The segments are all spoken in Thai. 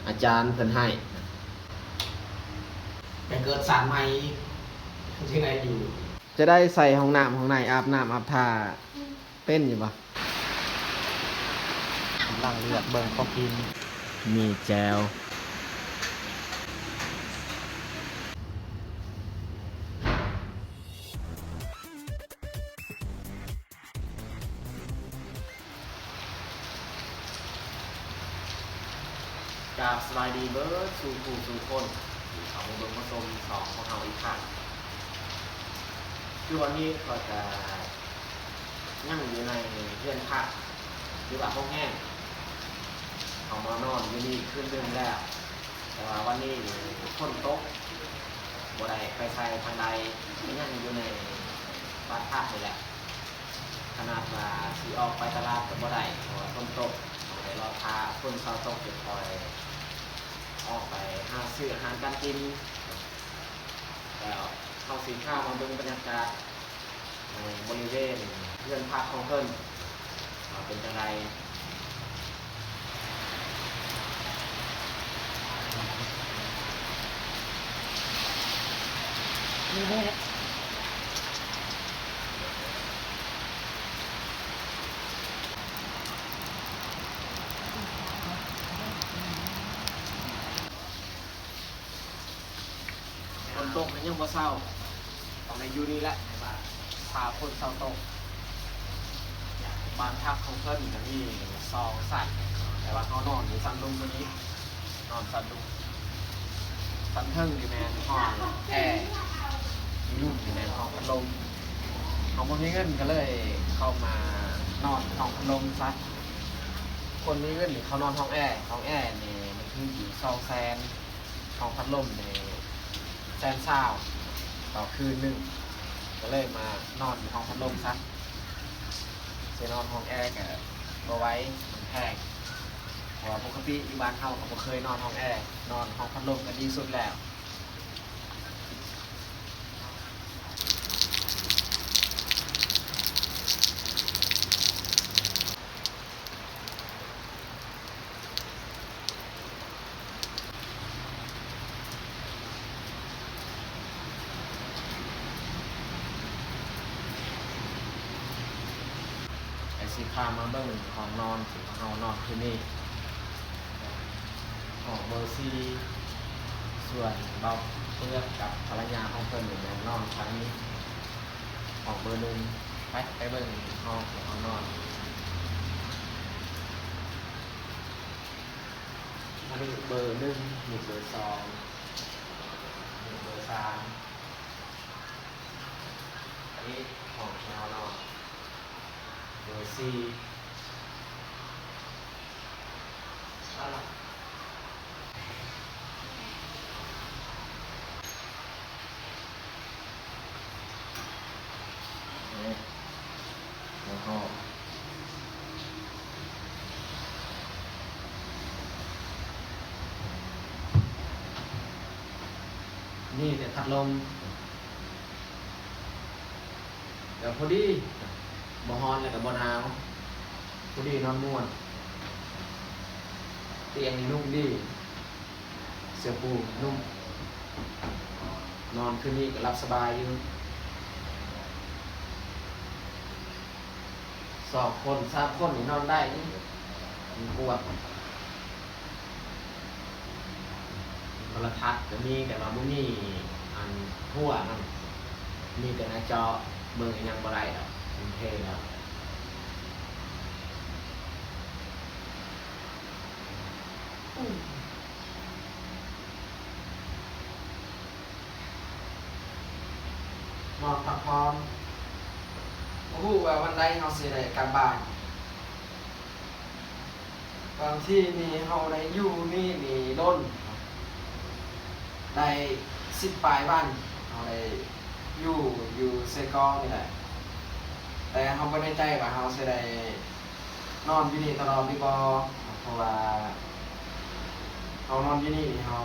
อาจารย์เพิ่นให้แต่เกิดสารใหม่ที่ไหนอยู่จะได้ใส่ห้องน้ำห้องในอาบน้ำอาบท่าเป็นอยู่ปะล่างเลือดเบิ่งก็กินมีแจวกราบสบายดีเบิร์ดสู่ผู้สู่คนเอามาเบิ่งผสมสองของเราอีกครั้งคือวันนี้ก็จะนั่งอยู่ในเพื่อนพักหรือว่าห้องแห้งเอามานอนอยู่นี่ขึ้นเรื่องแล้วแต่ว่าวันนี้ฝนตกบ่ได้ไปใส่ทางใดนั่งอยู่ในบ้านพักนี่แหละขนาดว่าสิออกไปตลาดก็บ่ได้เพราะว่าฝนตกเดี๋ยวรอพาฝนเศร้าตกเดี๋ยวคอยออกไปหาซื้ออาหารการกินแล้วเข้าสินค้ามาเบิ่งบรรยากาศในบริเวณเรือนพักของเพิ่นเป็นจังไดนี่แหละฝนตกมันยังบ่เศร้าต้องในอยู่นี่แหละพาคนเศร้าตกบ้านพักของเพิ่นก็มี2สัตว์แต่ว่าเขานอนอยู่สันลุมตัวนี้นอนสันลุมสันเทิงอยู่แมนห้องแอร์มีลูกอยู่ในห้องพัดลมของคนมีเงินก็เลยเข้ามานอนห้องพัดลมซะคนมีเงินเขานอนห้องแอร์นี่มันคืออยู่200,000ห้องพัดลมนี่120,000ต่อคืนหนึ่งก็เลยมานอนในห้องพัดลมซะเสียนอนห้องแอร์กับเอาไว้มันแพงเพราะว่าปกติอยู่บ้านเขาก็บ่เคยนอนห้องแอร์นอนห้องพัดลมก็ดีสุดแล้วสิพามาเบิ่งห้องนอนที่เฮานอนที่นี่ห้องเบอร์4ส่วนเบาเพื่อนกับภรรยาของเพิ่นอยู่ในนอนชั้นนี้ห้องเบอร์1ไปเบิ่งห้องของเฮานอนอันนี้เบอร์1นี่เบอร์2นี่เบอร์3อันนี้ห้องที่เฮานอนเบอร์4อะไรนี่แล้วก็นี่แต่พัดลมเดี๋ยวพอดีบ่ฮ้อนแล้วก็บ่หนาวพอดีนอนม่วนเตียงนี่นุ่มดีเสื้อปูนุ่มนอนคืนนี้ก็หลับสบายอยู่2 คน3 คนนี่นอนได้นี่มันปวดโทรทัศน์ก็มีแต่ว่าบ่มีอันหัวมันมีแต่หน้าจอเบิ่งยังบ่ได้ดอกมันเท่แล้วนอนพักผ่อนบ่ฮู้ว่าวันใดเฮาสิได้กลับบ้านบางที่นี่เฮาได้อยู่นี่โดนได้10 ปลายวันเฮาได้อยู่เซกอนี่แหละแต่เฮาบ่ได้ใจว่าเฮาสิได้นอนอยู่นี่ตลอดดีบ่เพราะว่าเฮานอนอยู่นี่เฮา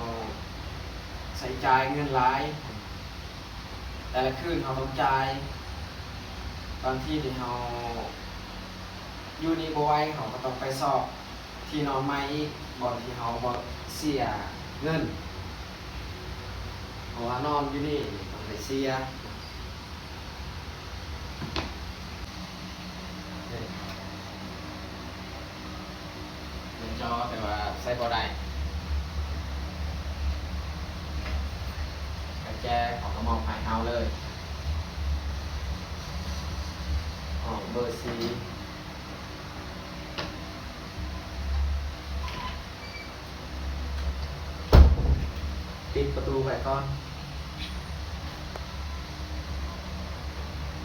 ใช้จ่ายเงินหลายแต่ละคืนเฮาต้องจ่ายบางที่ที่เฮา อยู่นี่บ่ไหวเขาก็ต้องไปสอบที่นอนใหม่อีกบ่ที่เขาบ่เสียเงินเพราะว่านอนอยู่นี่ต้องไปเสียเป็นจอแต่ว่าใส่บ่ได้กระแจของกระหม่อมภายเฮาเลยของเบอร์ซีปิดประตูไว้ก่อน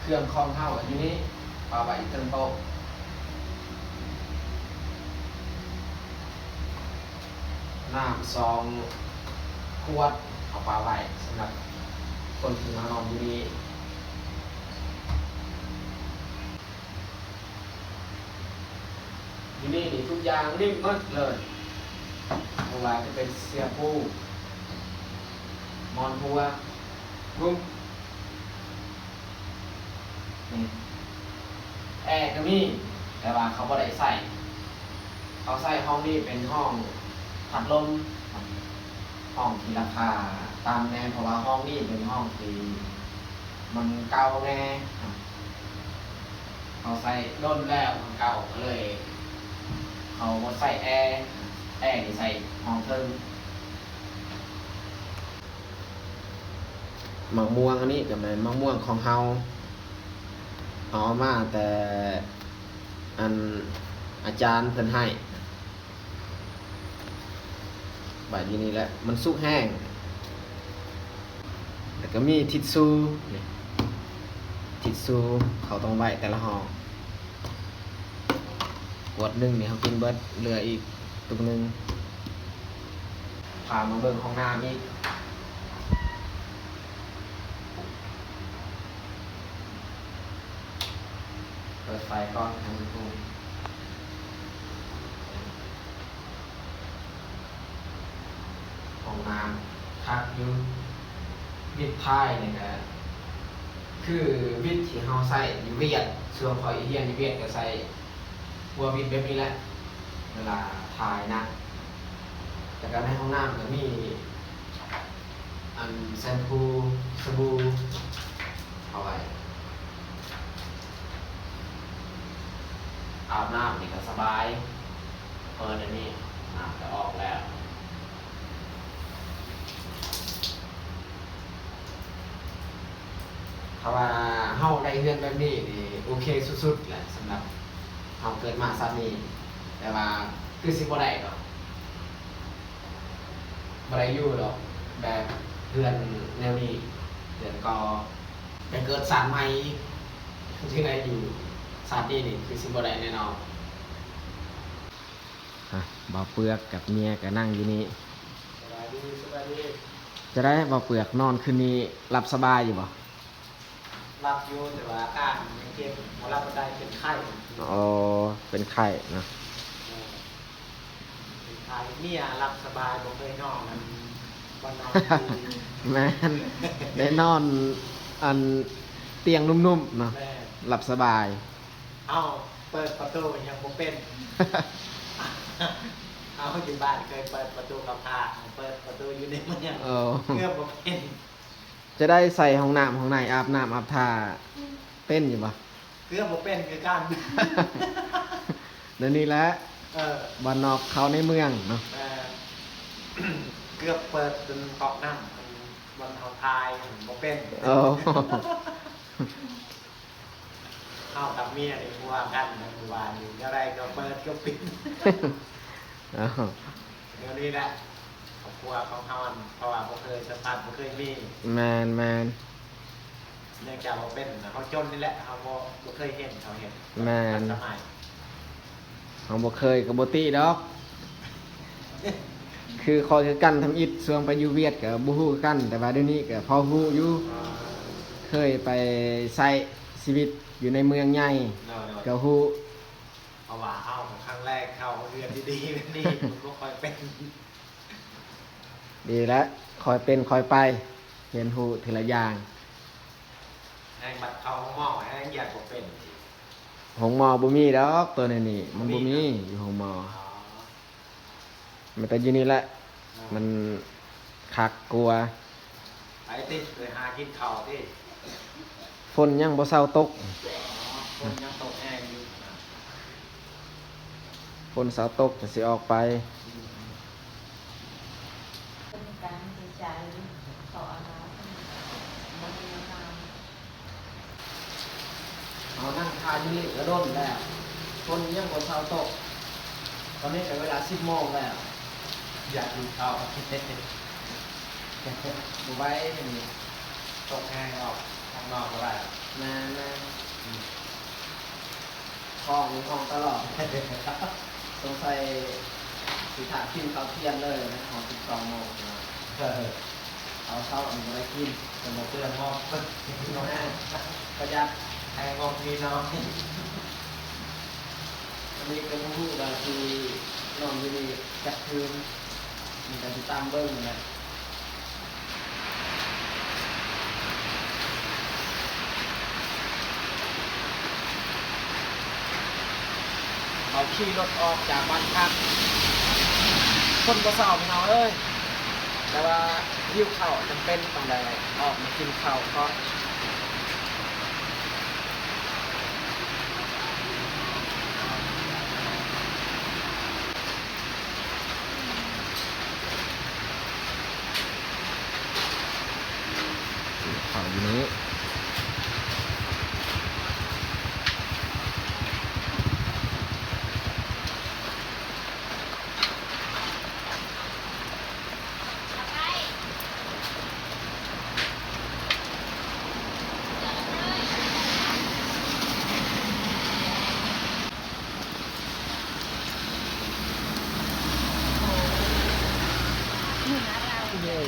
เครื่องคอมเฮาอยู่นี่ปาไว้เทิงโต๊ะน้ำ2 ขวดเอาปลาไว้สำหรับคนที่มานอนอยู่นี่อยู่นี่ทุกอย่างนิ่มหมดเลยเพราะว่าจะเป็นเสื้อปูมอนพัวรุ่มนี่แอร์ก็มีแต่ว่าเขาบ่ได้ใส่เขาใส่ห้องนี้เป็นห้องพัดลมห้องที่ราคาตามแน่เพราะว่าห้องนี้เป็นห้องที่มันเก่าแน่เขาใส่ด้นแล้วมันเก่าก็เลยเขาบ่ใส่แอร์นี่ใส่ห้องเทิงมะม่วงอันนี้ก็เป็นมะม่วงของเฮาเอามาแต่อันอาจารย์เพิ่นให้บาดอยู่นี่แหละมันสุกแห้งแล้วก็มีทิชชู่นี่ทิชชู่เขาต้องไว้แต่ละห่อขวดหนึงนี่เขากินเบิดเหลืออีกตุกหนึงพามาเบิ่งห้องน้ำอีกเปิดไฟก่อนทางทุกห้องน้ำคักอยู่วิดพายนี่ก็คือวิดที่เฮาใส่อยู่เวียดส่วนของอีเฮียนอยู่เวียดก็ใส่บัววิดแบบนี้แหละเวลาถ่ายนะแต่ก็ในห้องน้ำก็มีอันแชมพูสบู่เอาไว้อาบน้ำนี่ก็สบายเปิดอันนี้น้ำจะออกแล้วถ้าว่าเฮาได้เฮือนแบบนี้นี่โอเคสุดๆแหละสำหรับเฮาเกิดมาซัดนี้แต่ว่าคือสิบ่ได้ดอกบ่ได้อยู่ดอกแบบเฮือนแนวนี้เดือนก็ไปเกิดสารใหม่ที่ไหนอยู่ซาดนี้นี่คือสิบ่ได้แน่นอนบ่าวเปลือกกับเมียก็นั่งอยู่นี่สบายดีจะได้บ่าวเปลือกนอนคืนนี้หลับสบายอยู่บ่รับอยู่แต่ว่าอาการยังเจ็บหมอรับก็ได้เป็นไข้อ๋อเป็นไข้นะเป็นไข้เมียรับสบายบ่เคยนอนมันบ่นอนแม่นได้นอนอันเตียงนุ่มๆเนาะหลับสบายเอ้าเปิดประตูยังบ่เป็นเอาอยู่บ้านเคยเปิดประตูกับพาเปิดประตูอยู่ในเมืองเกือบบ่เป็นจะได้ใส่ห้องน้ำห้องในอาบน้ำอาบท่าเป็นอยู่ปะเกือบบ่เป็นคือกันเดี๋ยวนี้แหละบ้านนอกเขาในเมืองเนาะเกือบเปิดจนกอกน้ำบนเขาทายบ่เป็นเอากับเมียนี่กลัวกันนะกลัวอยู่อะไรก็เปิดก็ปิดเดี๋ยวนี้แหละครอบครัวของเขาเพราะว่าบ่เคยสัมผัสบ่เคยมีแมนเนื่องจากเขาเป็นเขาจนนี่แหละเขาบ่เคยเห็นเขาเห็นแมนสมัยเขาบ่เคยกับบ่ตี้ดอกคือคอยคือกันทำอิฐส่วงไปอยู่เวียดกับบ่ฮู้กันแต่ว่าเดี๋ยวนี้ก็พอฮู้อยู่เคยไปใช้ชีวิตอยู่ในเมืองใหญ่ก็ฮู้เอาว่าเอาครั้งแรกเข้าเรียนดีๆแบบนี้มันก็ค่อยเป็นดีแล้วคอยเป็นคอยไปเรียนฮู้ทีละอย่างแห้งบัดเข้าห้องหม้อแห้งอยากบ่เป็น ห้องหมอบ่มีดอกตัวนี้นี่มันบ่มีอยู่ห้องหมอมันแต่อยู่นี่แหละมันคักกลัว ไปติเลยหากินข้าวติ ฝนยังบ่เซาตก คนยังตกแห้งอยู่ ฝนเซาตกก็สิออกไป เป็นการดีใจต่ออนาคตมันมีงาน เอานั่งทานอยู่นี่กระด้นแล้วคนยังบ่เช้าตกตอนนี้เป็นเวลา10 โมงแล้ว อยากกินข้าวดูไว้นี่ตกแห้งออกข้างนอกก็ได้นานห้องตลอดสงสัยสิถากินข้าวเที่ยงเลยนะของ12 โมงนะเอาเช้าอันนี้ได้กินจะมาเตือนห้องน้องแห้งประหยัดแห้งห้องมีน้อยอันนี้เป็นผู้บางทีนอนอยู่นี่จักคืนมีการติดตามเบิ้งนะเขาขี่รถออกจากบ้านพักคนก็สอบเงาเลยแต่ว่าหิ้วเข่าวจำเป็นต้องได้ออกมากินข้าวเพราะ เขาอยู่นี้เย้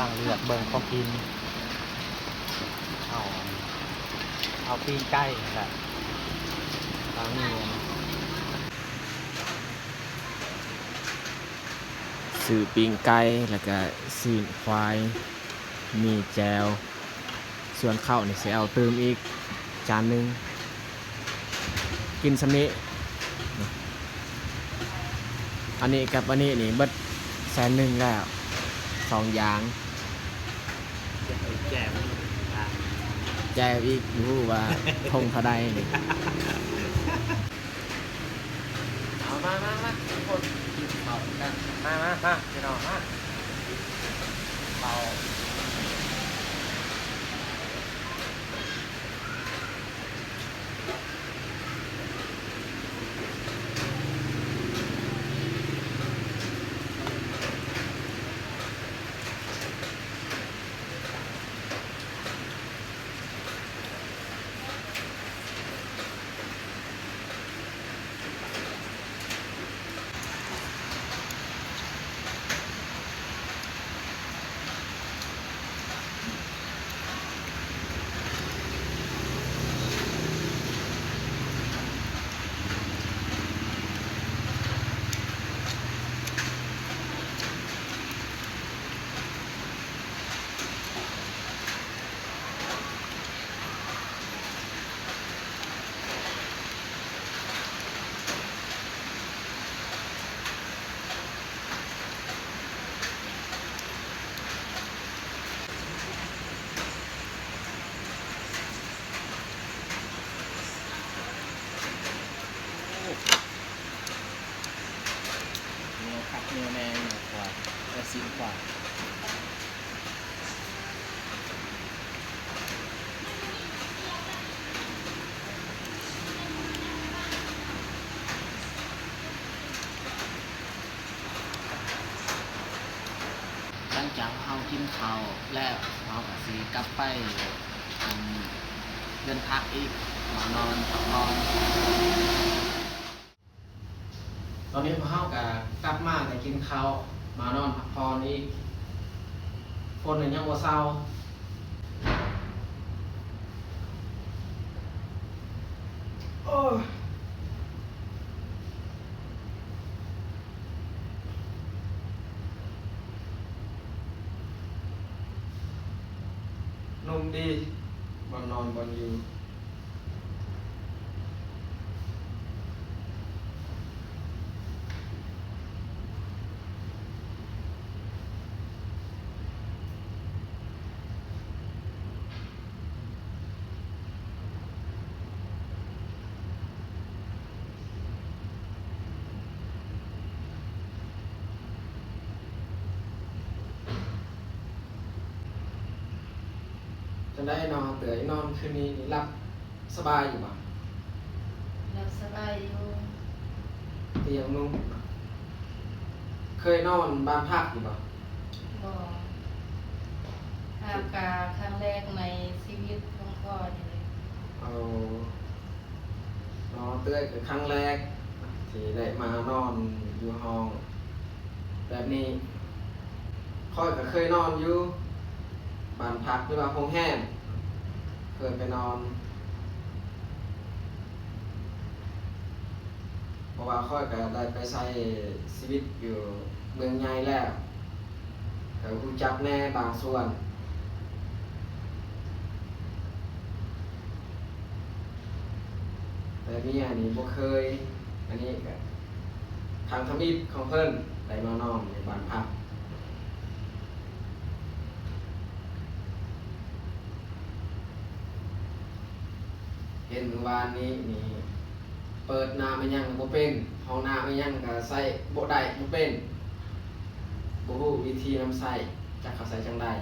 ลังเลือดเบิ่งของกินเอาเอาปีนใกล้แหละทางนี้ซื้อปิ้งไก่แล้วก็ซีนควายมีแจวส่วนข้าวนี่สิเอาเติมอีกจานหนึงกินสำนี้อันนี้กับอันนี้นี่เบิด100,000แล้ว2 อย่าง แจ่ม แจวอีกรู้ว่า ทงเท่าใดนี่ เอามาทุกคนกินข้าวกันมาพี่น้องมาเบาเนื้อคักเนื้อแนงกว่าและสีกว่าหลังจากเฮากินข้าวแล้วเฮาก็สิกลับไปเดินพักอีกมานอนพักผ่อนตอนนี้พวกเฮาก็กลับมาแต่กินข้าวมานอนพักผ่อนอีกคนเนี่ยยังบ่เศร้าโอ้ยนุ่มดีบนนอน อนบนอยู่จะได้นอนเตื่อยนอนคืนนี้นี่รับสบายอยู่ป่ะ รับสบายอยู่ เตียงนุ่มเคยนอนบ้านพักอยู่ป่ะ บ่อากาศครั้งแรกในชีวิตของพ่อนี่เลย เอานอนเตื่อยคือครั้งแรกที่ได้มานอนอยู่ห้อง แบบนี้ค่อยก็เคยนอนอยู่บ้านพักหรือว่าโรงแรมเคยไปนอน เพราะว่าค่อยก็ได้ไปใช้ชีวิตอยู่เมืองใหญ่แล้วก็รู้จักแน่บางส่วน แต่เมียนี่บ่เคย อันนี้ก็ทางทำอิฐของเพิ่นได้มานอนในบ้านพัก เห็นเมื่อวานนี้นี่เปิดน้ำไม่ยังบ่เป็นห้องน้ำไม่ยังก็ใส่บ่ได้บ่เป็นบ่รู้วิธีนำใส่จักเขาใส่จังได๋